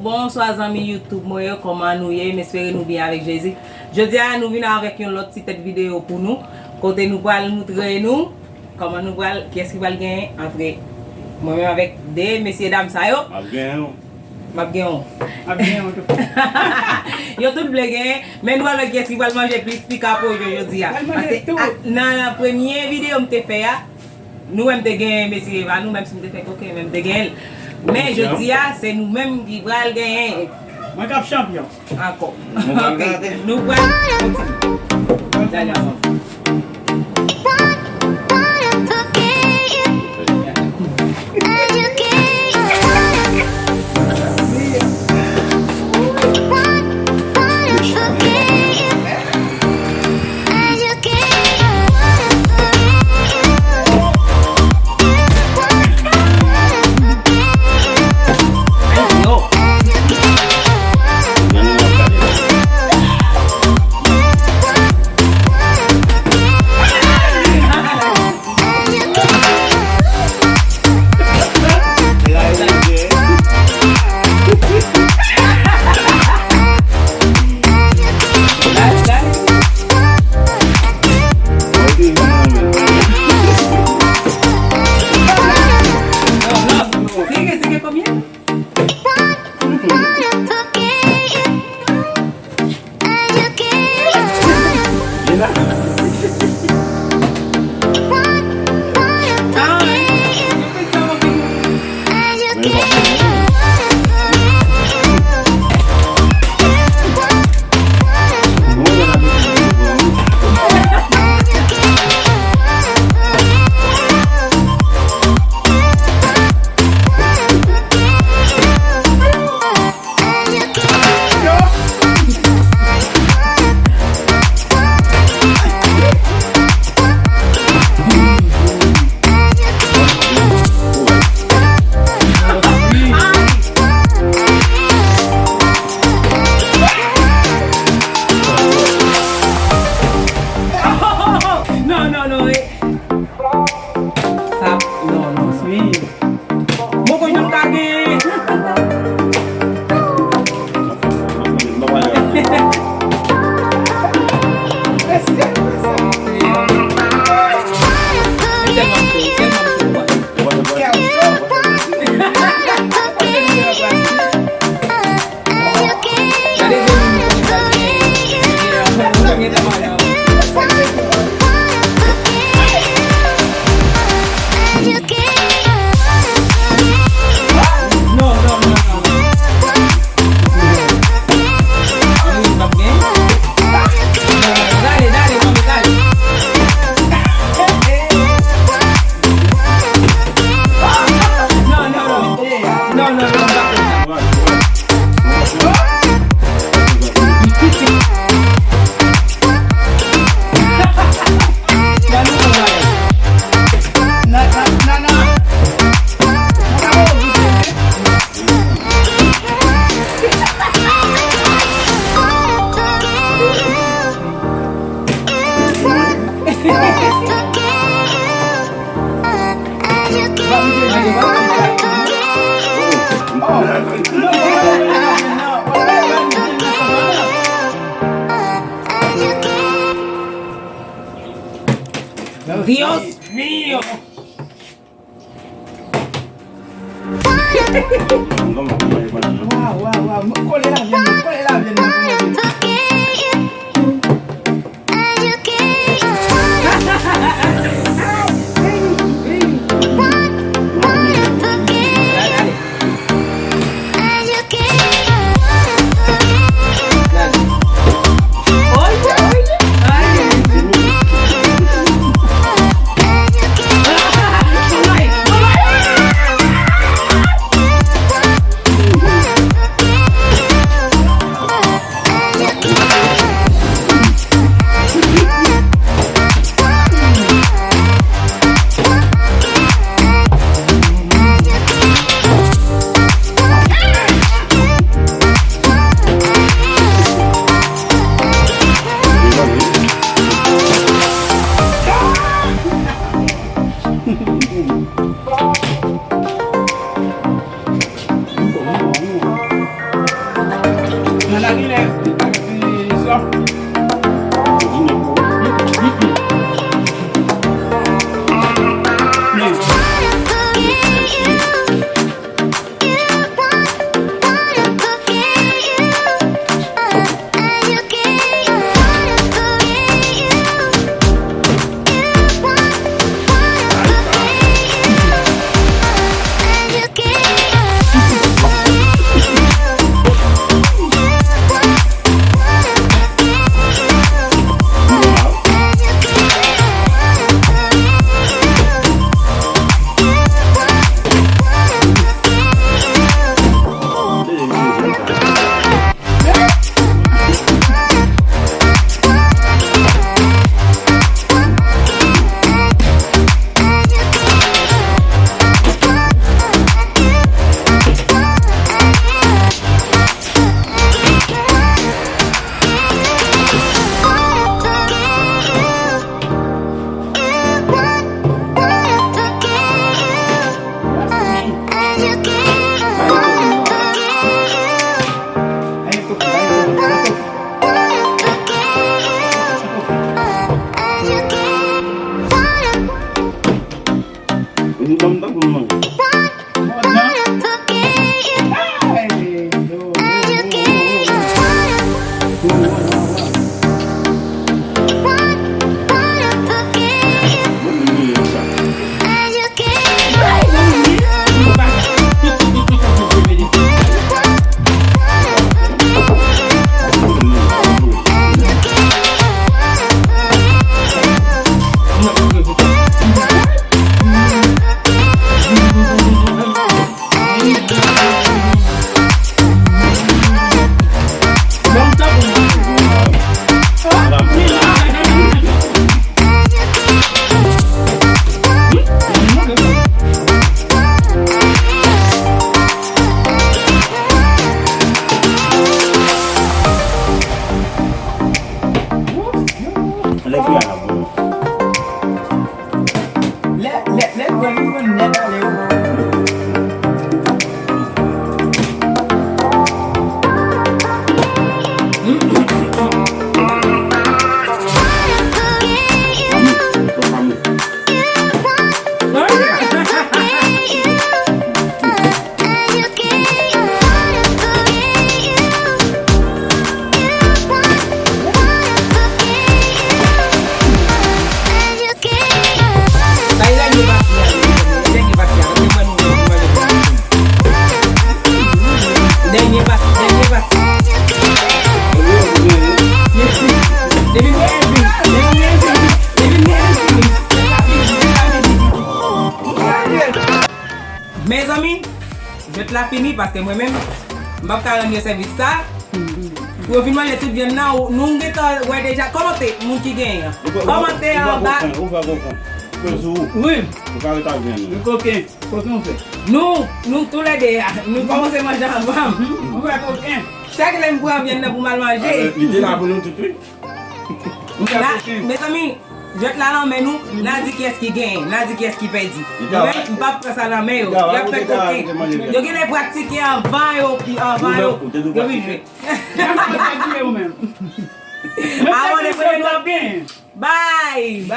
bonsoir amis YouTube, moi comment nous y m'espérer nous bien avec Jésus. Je dis à nous venir avec une autre petite vidéo pour nous. Côté nous va montrer nous comment nous va qu'est-ce qui va gagner entre moi-même avec des messieurs dames ça yo. Yo tout blague mais nous avec qu'est-ce qui va manger plus pica pour aujourd'hui. Parce que dans la première vidéo me fait nous même te gagner messieurs Eva, nous même si me fait coquin même te gagner. Mais je dis c'est nous même qui va gagner. Moi cap champion. Encore. Nous voilà. Dios mío. Wow. Cólela bien. je te la fini parce que moi-même, je ne vais pas rendre service ça. Pour finalement, les tout bien là, nous avons déjà commenté, nous qui gagnent. Commentez en bas. Oui. Le coquin. Coquin fait. Nous tous les deux, nous commençons à manger avant. On va coquin. Chaque lème pour venir pour mal manger. L'idée là pour nous tout de suite. Mes amis, je te la mais nous, n'a dit qui est-ce qui gagne, n'a dit qui est-ce qui perd. Moi-même, je ne pas faire ça dans la main. Je fais coquin. Je vais pratiquer avant puis avant. Je vais jouer. Vous-même. Avant de faire bien. Bye.